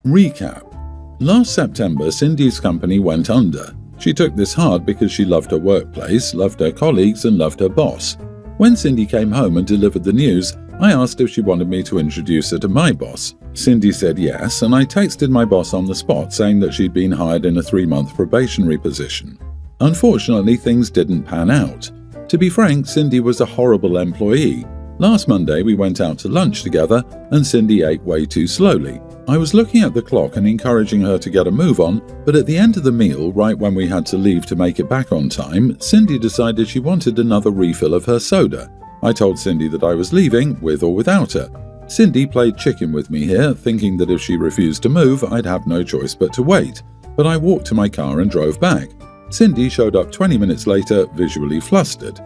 Recap. Last September, Cindy's company went under. She took this hard because she loved her workplace, loved her colleagues, and loved her boss. When Cindy came home and delivered the news, I asked if she wanted me to introduce her to my boss. Cindy said yes, and I texted my boss on the spot saying that she'd been hired in a 3-month probationary position. Unfortunately, things didn't pan out. To be frank, Cindy was a horrible employee. Last Monday, we went out to lunch together, and Cindy ate way too slowly. I was looking at the clock and encouraging her to get a move on, but at the end of the meal, right when we had to leave to make it back on time, Cindy decided she wanted another refill of her soda. I told Cindy that I was leaving, with or without her. Cindy played chicken with me here, thinking that if she refused to move, I'd have no choice but to wait. But I walked to my car and drove back. Cindy showed up 20 minutes later, visually flustered.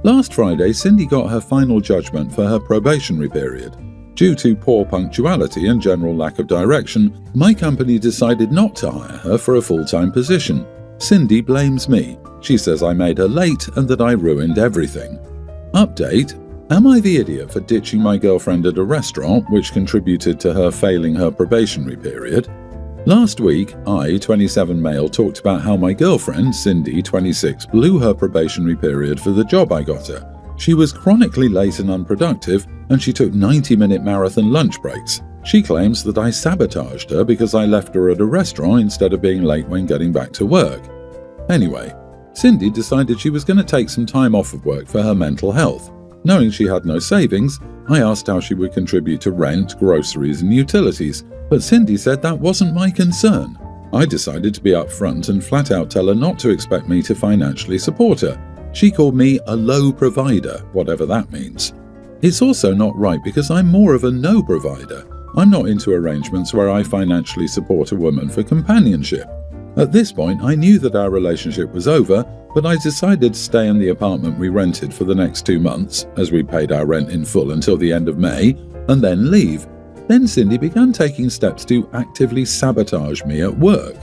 Last Friday, Cindy got her final judgment for her probationary period. Due to poor punctuality and general lack of direction, my company decided not to hire her for a full-time position. Cindy blames me. She says I made her late and that I ruined everything. Update: am I the idiot for ditching my girlfriend at a restaurant, which contributed to her failing her probationary period? Last week, I, 27 male, talked about how my girlfriend, Cindy, 26, blew her probationary period for the job I got her. She was chronically late and unproductive, and she took 90-minute marathon lunch breaks. She claims that I sabotaged her because I left her at a restaurant instead of being late when getting back to work. Anyway, Cindy decided she was going to take some time off of work for her mental health. Knowing she had no savings, I asked how she would contribute to rent, groceries, and utilities, but Cindy said that wasn't my concern. I decided to be upfront and flat out tell her not to expect me to financially support her. She called me a low provider, whatever that means. It's also not right because I'm more of a no provider. I'm not into arrangements where I financially support a woman for companionship. At this point, I knew that our relationship was over, but I decided to stay in the apartment we rented for the next 2 months, as we paid our rent in full until the end of May, and then leave. Then Cindy began taking steps to actively sabotage me at work.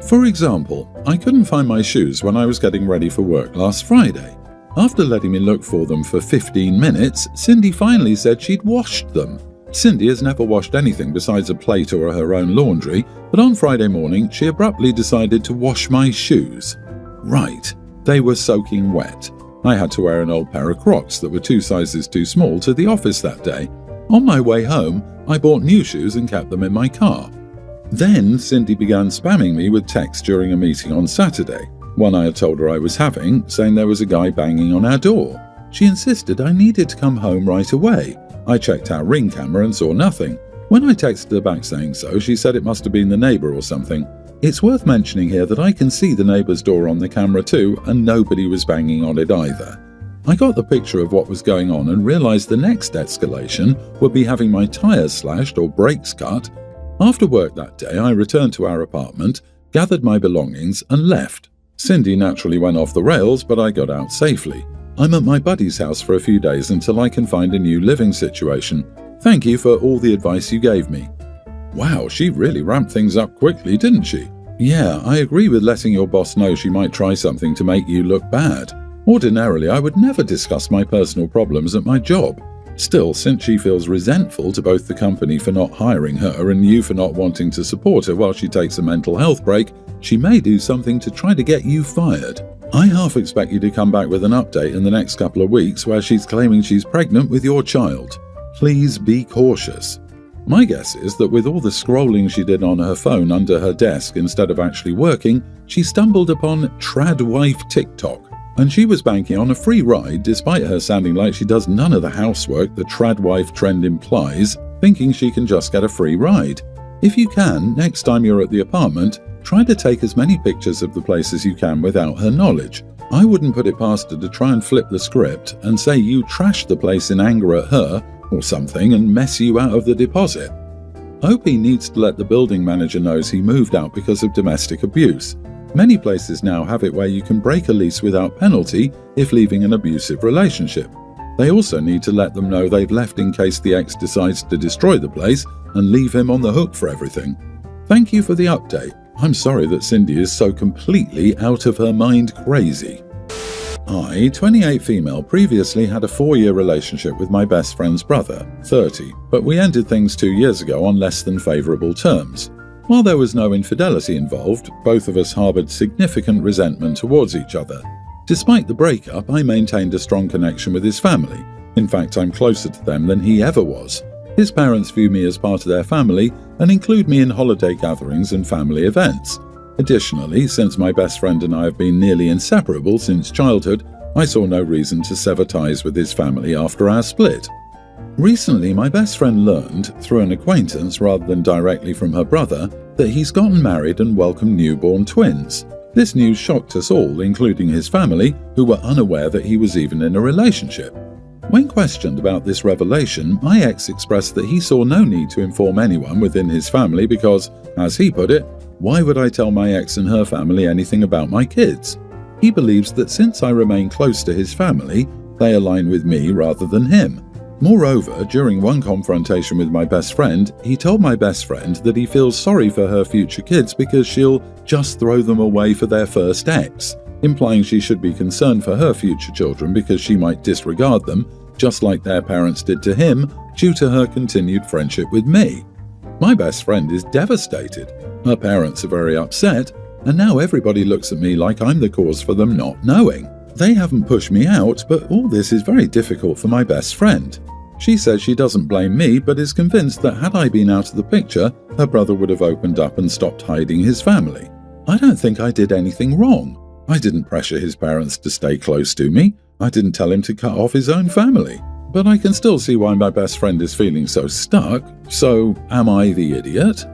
For example, I couldn't find my shoes when I was getting ready for work last Friday. After letting me look for them for 15 minutes, Cindy finally said she'd washed them. Cindy has never washed anything besides a plate or her own laundry, but on Friday morning she abruptly decided to wash my shoes. Right, they were soaking wet. I had to wear an old pair of Crocs that were 2 sizes too small to the office that day. On my way home, I bought new shoes and kept them in my car. Then Cindy began spamming me with texts during a meeting on Saturday, one I had told her I was having, saying there was a guy banging on our door. She insisted I needed to come home right away. I checked our Ring camera and saw nothing. When I texted her back saying so, she said it must have been the neighbour or something. It's worth mentioning here that I can see the neighbour's door on the camera too, and nobody was banging on it either. I got the picture of what was going on and realised the next escalation would be having my tyres slashed or brakes cut. After work that day, I returned to our apartment, gathered my belongings and left. Cindy naturally went off the rails, but I got out safely. I'm at my buddy's house for a few days until I can find a new living situation. Thank you for all the advice you gave me. Wow, she really ramped things up quickly, didn't she? Yeah, I agree with letting your boss know she might try something to make you look bad. Ordinarily, I would never discuss my personal problems at my job. Still, since she feels resentful to both the company for not hiring her and you for not wanting to support her while she takes a mental health break, she may do something to try to get you fired. I half expect you to come back with an update in the next couple of weeks where she's claiming she's pregnant with your child. Please be cautious. My guess is that with all the scrolling she did on her phone under her desk instead of actually working, she stumbled upon Tradwife TikTok. And she was banking on a free ride despite her sounding like she does none of the housework the tradwife trend implies, thinking she can just get a free ride. If you can, next time you're at the apartment, try to take as many pictures of the place as you can without her knowledge. I wouldn't put it past her to try and flip the script and say you trashed the place in anger at her or something and mess you out of the deposit. OP needs to let the building manager know he moved out because of domestic abuse. Many places now have it where you can break a lease without penalty if leaving an abusive relationship. They also need to let them know they've left in case the ex decides to destroy the place and leave him on the hook for everything. Thank you for the update. I'm sorry that Cindy is so completely out of her mind crazy. I, 28 female, previously had a 4-year relationship with my best friend's brother, 30, but we ended things 2 years ago on less than favourable terms. While there was no infidelity involved, both of us harbored significant resentment towards each other. Despite the breakup, I maintained a strong connection with his family. In fact, I'm closer to them than he ever was. His parents view me as part of their family and include me in holiday gatherings and family events. Additionally, since my best friend and I have been nearly inseparable since childhood, I saw no reason to sever ties with his family after our split. Recently, my best friend learned, through an acquaintance rather than directly from her brother, that he's gotten married and welcomed newborn twins. This news shocked us all, including his family, who were unaware that he was even in a relationship. When questioned about this revelation, my ex expressed that he saw no need to inform anyone within his family because, as he put it, why would I tell my ex and her family anything about my kids? He believes that since I remain close to his family, they align with me rather than him. Moreover, during one confrontation with my best friend, he told my best friend that he feels sorry for her future kids because she'll just throw them away for their first ex, implying she should be concerned for her future children because she might disregard them, just like their parents did to him, due to her continued friendship with me. My best friend is devastated. Her parents are very upset, and now everybody looks at me like I'm the cause for them not knowing. They haven't pushed me out, but all this is very difficult for my best friend. She says she doesn't blame me, but is convinced that had I been out of the picture, her brother would have opened up and stopped hiding his family. I don't think I did anything wrong. I didn't pressure his parents to stay close to me. I didn't tell him to cut off his own family. But I can still see why my best friend is feeling so stuck. So, am I the idiot?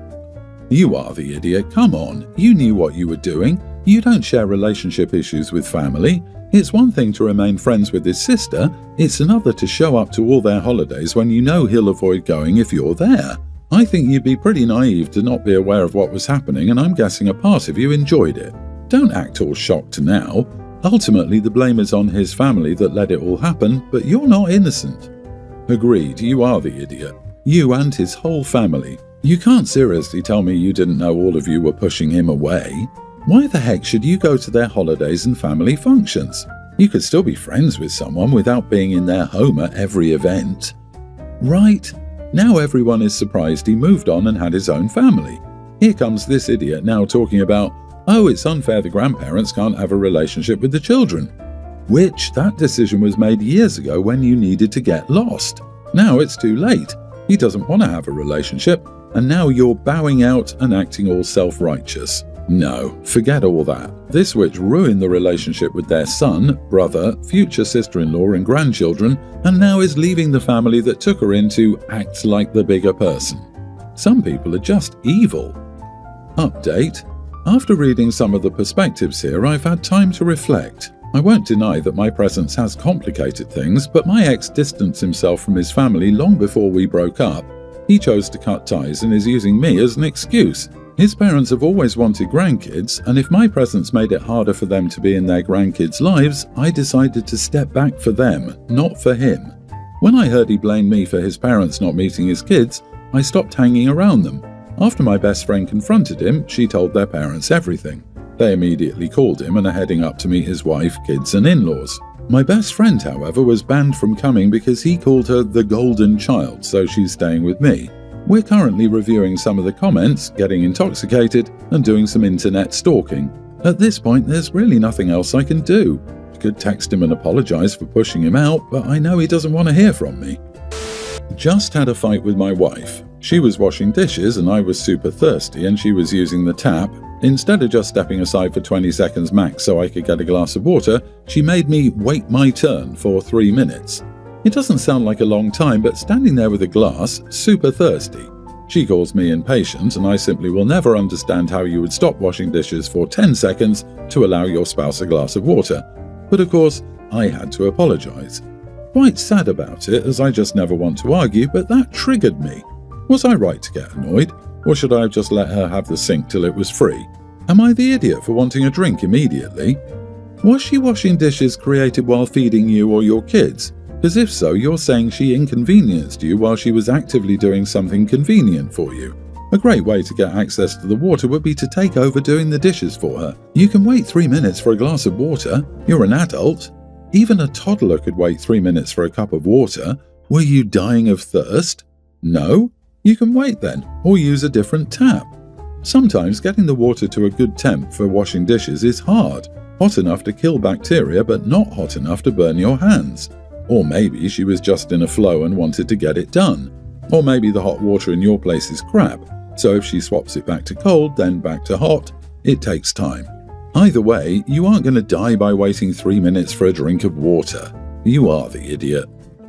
You are the idiot, come on. You knew what you were doing. You don't share relationship issues with family. It's one thing to remain friends with his sister, it's another to show up to all their holidays when you know he'll avoid going if you're there. I think you'd be pretty naive to not be aware of what was happening, and I'm guessing a part of you enjoyed it. Don't act all shocked now. Ultimately, the blame is on his family that let it all happen, but you're not innocent. Agreed, you are the idiot. You and his whole family. You can't seriously tell me you didn't know all of you were pushing him away. Why the heck should you go to their holidays and family functions? You could still be friends with someone without being in their home at every event. Right, now everyone is surprised he moved on and had his own family. Here comes this idiot now talking about, oh, it's unfair the grandparents can't have a relationship with the children. Which, that decision was made years ago when you needed to get lost. Now it's too late. He doesn't want to have a relationship, and now you're bowing out and acting all self-righteous. No, forget all that. This witch ruined the relationship with their son, brother, future sister-in-law and grandchildren, and now is leaving the family that took her in to act like the bigger person. Some people are just evil. Update. After reading some of the perspectives here, I've had time to reflect. I won't deny that my presence has complicated things, but my ex distanced himself from his family long before we broke up. He chose to cut ties and is using me as an excuse. His parents have always wanted grandkids, and if my presence made it harder for them to be in their grandkids' lives, I decided to step back for them, not for him. When I heard he blamed me for his parents not meeting his kids, I stopped hanging around them. After my best friend confronted him, she told their parents everything. They immediately called him and are heading up to meet his wife, kids and in-laws. My best friend, however, was banned from coming because he called her the golden child, so she's staying with me. We're currently reviewing some of the comments, getting intoxicated, and doing some internet stalking. At this point, there's really nothing else I can do. I could text him and apologize for pushing him out, but I know he doesn't want to hear from me. Just had a fight with my wife. She was washing dishes and I was super thirsty and she was using the tap. Instead of just stepping aside for 20 seconds max so I could get a glass of water, she made me wait my turn for 3 minutes. It doesn't sound like a long time, but standing there with a glass, super thirsty. She calls me impatient, and I simply will never understand how you would stop washing dishes for 10 seconds to allow your spouse a glass of water. But of course, I had to apologize. Quite sad about it, as I just never want to argue, but that triggered me. Was I right to get annoyed, or should I have just let her have the sink till it was free? Am I the idiot for wanting a drink immediately? Was she washing dishes created while feeding you or your kids? Because if so, you're saying she inconvenienced you while she was actively doing something convenient for you. A great way to get access to the water would be to take over doing the dishes for her. You can wait 3 minutes for a glass of water. You're an adult. Even a toddler could wait 3 minutes for a cup of water. Were you dying of thirst? No? You can wait then, or use a different tap. Sometimes getting the water to a good temp for washing dishes is hard. Hot enough to kill bacteria, but not hot enough to burn your hands. Or maybe she was just in a flow and wanted to get it done. Or maybe the hot water in your place is crap, so if she swaps it back to cold, then back to hot, it takes time. Either way, you aren't going to die by waiting 3 minutes for a drink of water. You are the idiot.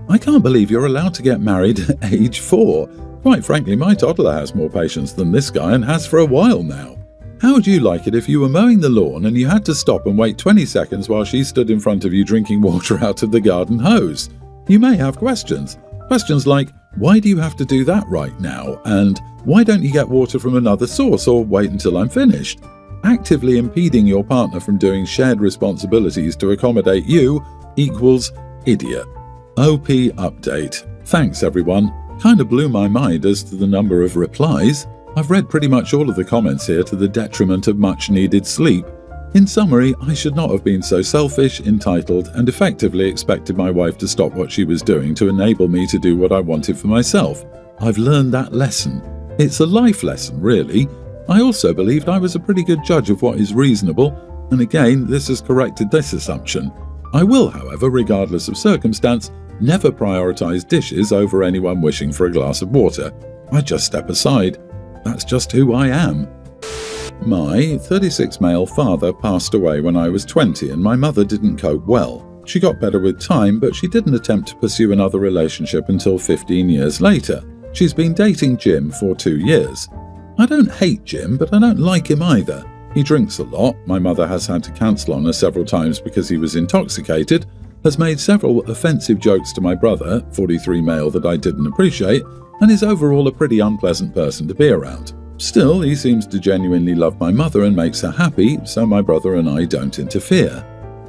I can't believe you're allowed to get married at age 4. Quite frankly, my toddler has more patience than this guy and has for a while now. How would you like it if you were mowing the lawn and you had to stop and wait 20 seconds while she stood in front of you drinking water out of the garden hose? You may have questions. Questions like, why do you have to do that right now? And why don't you get water from another source or wait until I'm finished? Actively impeding your partner from doing shared responsibilities to accommodate you equals idiot. OP update. Thanks everyone. Kinda blew my mind as to the number of replies. I've read pretty much all of the comments here to the detriment of much needed sleep. In summary, I should not have been so selfish, entitled, and effectively expected my wife to stop what she was doing to enable me to do what I wanted for myself. I've learned that lesson. It's a life lesson, really. I also believed I was a pretty good judge of what is reasonable, and again, this has corrected this assumption. I will, however, regardless of circumstance, never prioritize dishes over anyone wishing for a glass of water. I just step aside. That's just who I am. My 36 male father passed away when I was 20 and my mother didn't cope well. She got better with time, but she didn't attempt to pursue another relationship until 15 years later. She's been dating Jim for 2 years. I don't hate Jim, but I don't like him either. He drinks a lot, my mother has had to cancel on her several times because he was intoxicated, has made several offensive jokes to my brother, 43 male, that I didn't appreciate, and is overall a pretty unpleasant person to be around. Still, he seems to genuinely love my mother and makes her happy, so my brother and I don't interfere.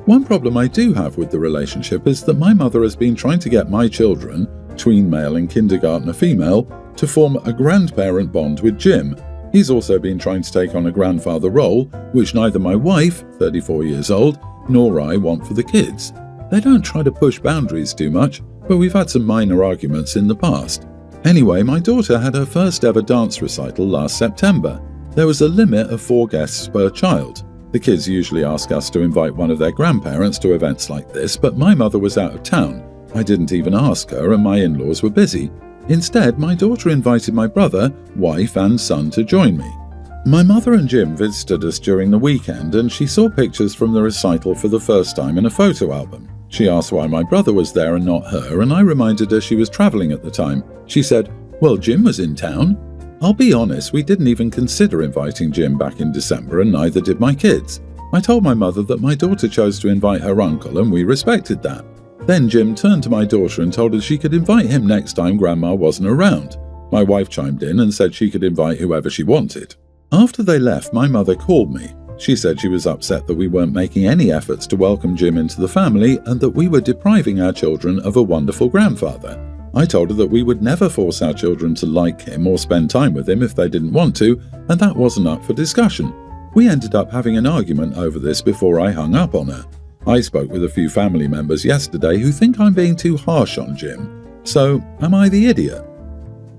One problem I do have with the relationship is that my mother has been trying to get my children, tween male and kindergartner female, to form a grandparent bond with Jim. He's also been trying to take on a grandfather role, which neither my wife, 34 years old, nor I want for the kids. They don't try to push boundaries too much, but we've had some minor arguments in the past. Anyway, my daughter had her first ever dance recital last September. There was a limit of 4 guests per child. The kids usually ask us to invite one of their grandparents to events like this, but my mother was out of town. I didn't even ask her and my in-laws were busy. Instead, my daughter invited my brother, wife and son to join me. My mother and Jim visited us during the weekend and she saw pictures from the recital for the first time in a photo album. She asked why my brother was there and not her, and I reminded her she was traveling at the time. She said, "Well, Jim was in town." I'll be honest, we didn't even consider inviting Jim back in December and neither did my kids. I told my mother that my daughter chose to invite her uncle and we respected that. Then Jim turned to my daughter and told her she could invite him next time Grandma wasn't around. My wife chimed in and said she could invite whoever she wanted. After they left, my mother called me. She said she was upset that we weren't making any efforts to welcome Jim into the family and that we were depriving our children of a wonderful grandfather. I told her that we would never force our children to like him or spend time with him if they didn't want to, and that wasn't up for discussion. We ended up having an argument over this before I hung up on her. I spoke with a few family members yesterday who think I'm being too harsh on Jim. So, am I the idiot?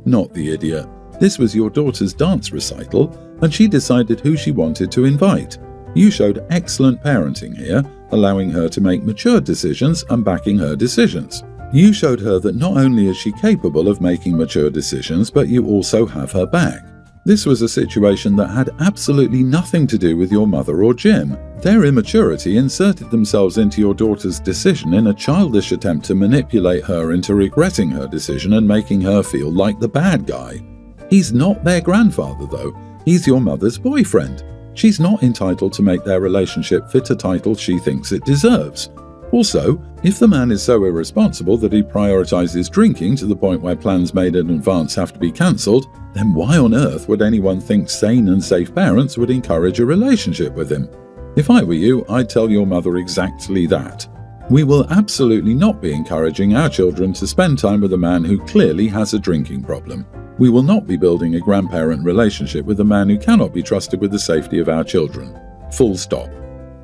Not the idiot. This was your daughter's dance recital, and she decided who she wanted to invite. You showed excellent parenting here, allowing her to make mature decisions and backing her decisions. You showed her that not only is she capable of making mature decisions, but you also have her back. This was a situation that had absolutely nothing to do with your mother or Jim. Their immaturity inserted themselves into your daughter's decision in a childish attempt to manipulate her into regretting her decision and making her feel like the bad guy. He's not their grandfather, though. He's your mother's boyfriend. She's not entitled to make their relationship fit a title she thinks it deserves. Also, if the man is so irresponsible that he prioritizes drinking to the point where plans made in advance have to be cancelled, then why on earth would anyone think sane and safe parents would encourage a relationship with him? If I were you, I'd tell your mother exactly that. We will absolutely not be encouraging our children to spend time with a man who clearly has a drinking problem. We will not be building a grandparent relationship with a man who cannot be trusted with the safety of our children. Full stop.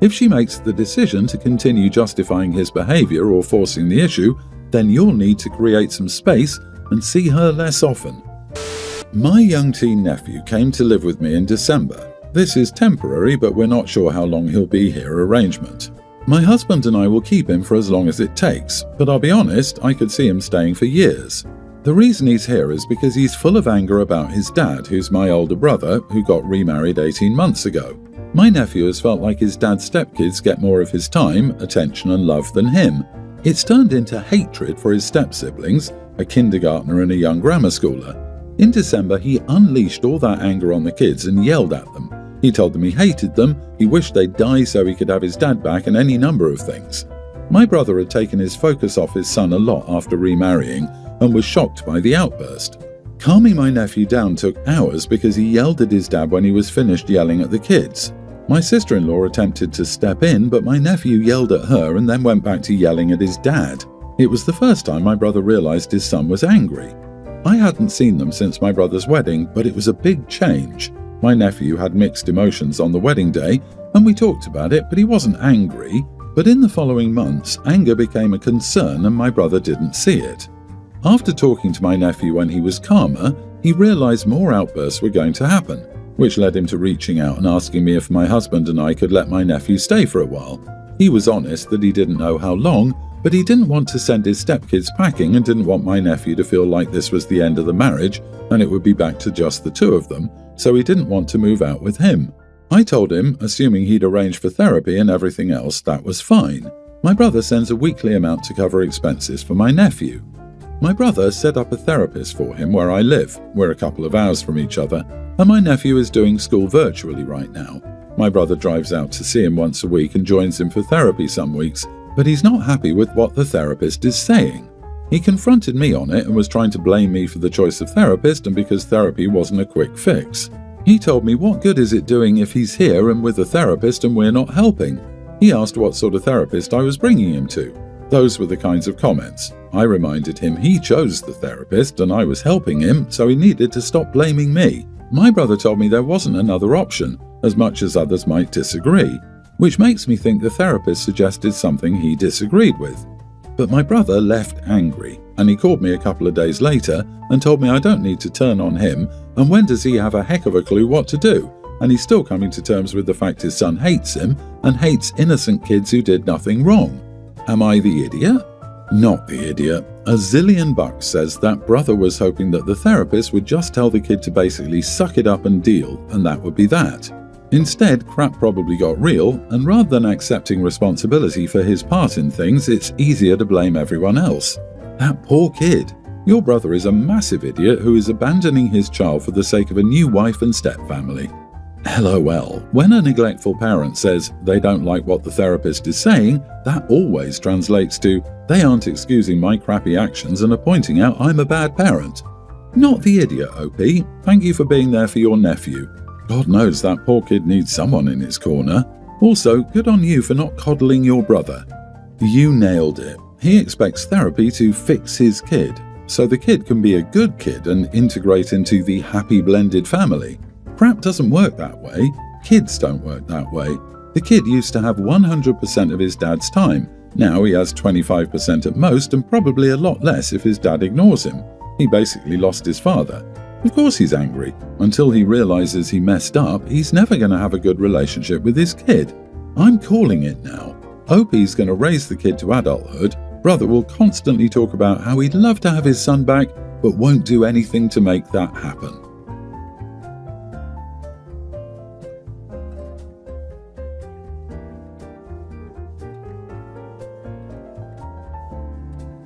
If she makes the decision to continue justifying his behavior or forcing the issue, then you'll need to create some space and see her less often. My young teen nephew came to live with me in December. This is temporary, but we're not sure how long he'll be here arrangement. My husband and I will keep him for as long as it takes, but I'll be honest, I could see him staying for years. The reason he's here is because he's full of anger about his dad, who's my older brother, who got remarried 18 months ago. My nephew has felt like his dad's stepkids get more of his time, attention and love than him. It's turned into hatred for his step-siblings, a kindergartner and a young grammar schooler. In December, he unleashed all that anger on the kids and yelled at them. He told them he hated them, he wished they'd die so he could have his dad back, and any number of things. My brother had taken his focus off his son a lot after remarrying and was shocked by the outburst. Calming my nephew down took hours because he yelled at his dad when he was finished yelling at the kids. My sister-in-law attempted to step in, but my nephew yelled at her and then went back to yelling at his dad. It was the first time my brother realized his son was angry. I hadn't seen them since my brother's wedding, but it was a big change. My nephew had mixed emotions on the wedding day, and we talked about it, but he wasn't angry. But in the following months, anger became a concern and my brother didn't see it. After talking to my nephew when he was calmer, he realized more outbursts were going to happen, which led him to reaching out and asking me if my husband and I could let my nephew stay for a while. He was honest that he didn't know how long, but he didn't want to send his stepkids packing and didn't want my nephew to feel like this was the end of the marriage and it would be back to just the two of them, so he didn't want to move out with him. I told him, assuming he'd arranged for therapy and everything else, that was fine. My brother sends a weekly amount to cover expenses for my nephew. My brother set up a therapist for him where I live. We're a couple of hours from each other, and my nephew is doing school virtually right now. My brother drives out to see him once a week and joins him for therapy some weeks, but he's not happy with what the therapist is saying. He confronted me on it and was trying to blame me for the choice of therapist and because therapy wasn't a quick fix. He told me what good is it doing if he's here and with a therapist and we're not helping. He asked what sort of therapist I was bringing him to. Those were the kinds of comments. I reminded him he chose the therapist and I was helping him, so he needed to stop blaming me. My brother told me there wasn't another option, as much as others might disagree, which makes me think the therapist suggested something he disagreed with. But my brother left angry, and he called me a couple of days later and told me I don't need to turn on him, and when does he have a heck of a clue what to do? And he's still coming to terms with the fact his son hates him and hates innocent kids who did nothing wrong. Am I the idiot? Not the idiot. A zillion bucks says that brother was hoping that the therapist would just tell the kid to basically suck it up and deal, and that would be that. Instead, crap probably got real, and rather than accepting responsibility for his part in things, it's easier to blame everyone else. That poor kid. Your brother is a massive idiot who is abandoning his child for the sake of a new wife and stepfamily. LOL. When a neglectful parent says they don't like what the therapist is saying, that always translates to, they aren't excusing my crappy actions and are pointing out I'm a bad parent. Not the idiot, OP. Thank you for being there for your nephew. God knows that poor kid needs someone in his corner. Also, good on you for not coddling your brother. You nailed it. He expects therapy to fix his kid, so the kid can be a good kid and integrate into the happy blended family. Crap doesn't work that way. Kids don't work that way. The kid used to have 100% of his dad's time. Now he has 25% at most and probably a lot less if his dad ignores him. He basically lost his father. Of course he's angry. Until he realizes he messed up, he's never going to have a good relationship with his kid. I'm calling it now. Opie's going to raise the kid to adulthood. Brother will constantly talk about how he'd love to have his son back, but won't do anything to make that happen.